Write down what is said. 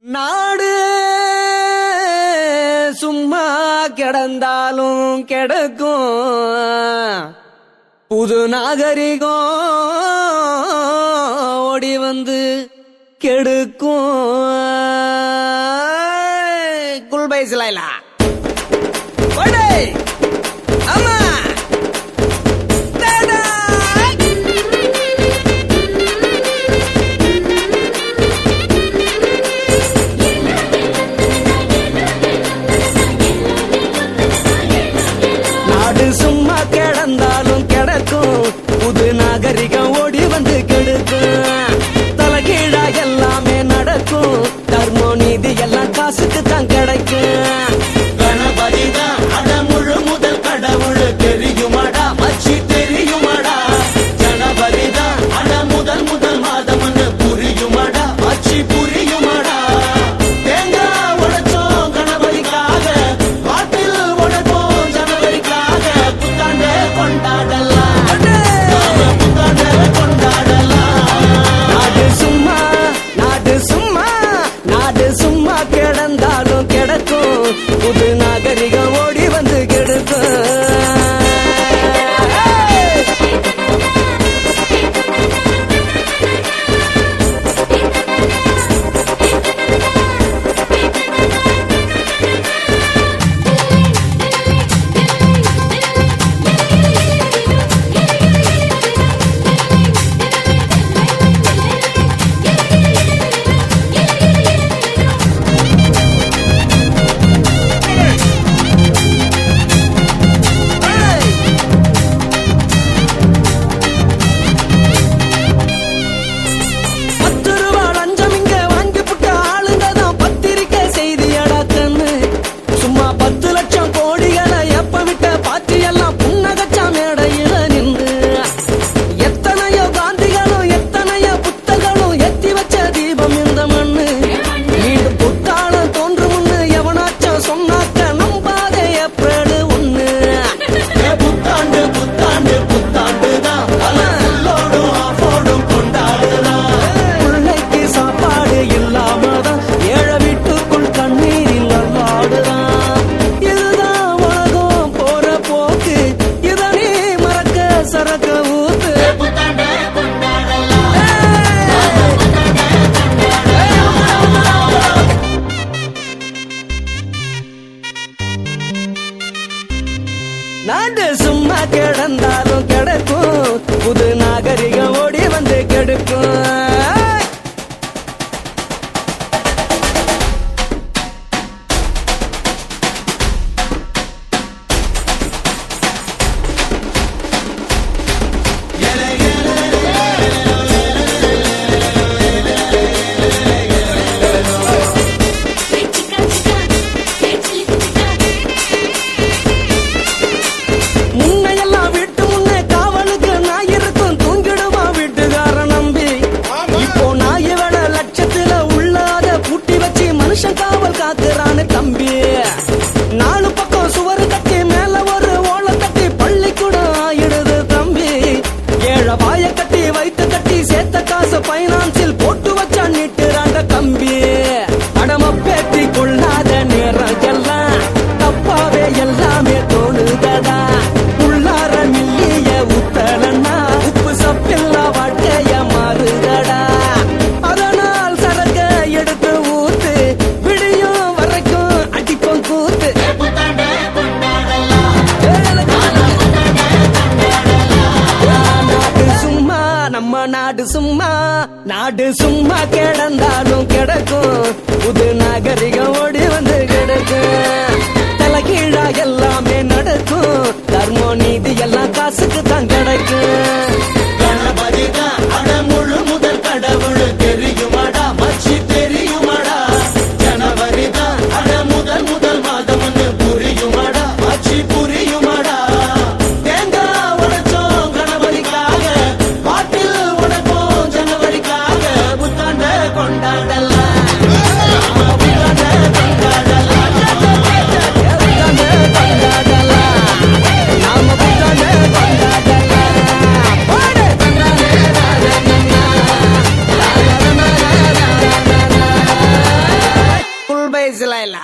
நாடு சும்மா கிடந்தாலும் கிடக்கும், புது நாகரிகம் ஓடி வந்து கெடுக்கும். குல்பை சிலைலா ஆமா சும்மா கிடந்தாலும் கிடக்கும், புது நாகரிகம் ஓடி வந்து கெடுக்கும். தலைகீழா எல்லாமே நடக்கும், தர்மோ நீதி எல்லாம் காசுக்கு தான் கிடைக்கும். கணபதி தான் அட முழு முதல் கடவுள் தெரியுமாடா மச்சி தெரியுமாடா. ஜனவரி தான் அட முதல் முதல் மாதம் புரியுமாடா மச்சி புரியுமாடா. தேங்காய் உடைச்சோம் கணபதிக்காக, வாட்டில் உடைப்போம் ஜனவரிக்காக. புத்தாண்டே கொண்டாடலாம், புத்தாண்டே கொண்டாடலாம். நாடு சும்மா நாடு சும்மா நாடு சும்மா கிடந்தாலும் கிடக்கும், புது நாகரிகம் ஓடி வந்து கெடுக்கும். நாடு சும்மா கிடந்தாலும் கிடக்கும், புது நாகரிகம் ஓடி வந்து கெடுக்கும். தம்பி நாலு பக்கம் சுவர் கட்டி மேல ஒரு ஓலை கட்டி பள்ளிக்கூடம் ஆயிடுது தம்பி. ஏழ வாய கட்டி வைத்து கட்டி சேர்த்த காசு பைனான்சில் போட்டு வச்சா நீட்டுறாங்க தம்பி. அடம பேத்தி கொள்ளாத நேரம் எல்லாம் தப்பாவே எல்லாமே தோணுதடா. உள்ளார மில்லிய ஊத்தலன்னா உப்பு சப்பில்லா வாழ்க்கைய மாறுதடா. அதனால் சரக்க எடுத்து ஊத்து விடியும் வரைக்கும் அடிப்போம் கூத்து. நாடு சும்மா நம்ம நாடு சும்மா நாடு சும்மா கிடந்தாலும் கிடக்கும், புது நாகரிகம் ஓடி வந்து கிடக்கும். தலைகீழா எல்லாமே நடக்கும், தர்மோ நீதி எல்லாம் காசுக்கு தான் கிடைக்கும். கணபதி தான் அட முழு முதல் கடவுள் தெரியுமாடா மச்சி தெரியுமாடா. ஜனவரி தான் அட முதல் முதல் மாதம் புரியுமாடா மச்சி புரியுமாடா. தேங்காய் உடைச்சோம் கணபதிக்காக, வாட்டில் உடைப்போம் ஜனவரிக்காக. புத்தாண்டே கொண்டாடலாம், புத்தாண்டே கொண்டாடலாம், புத்தாண்டே கொண்டாடலாம், நாம புத்தாண்டே கொண்டாடலாம். ஜெய் சிலைலா.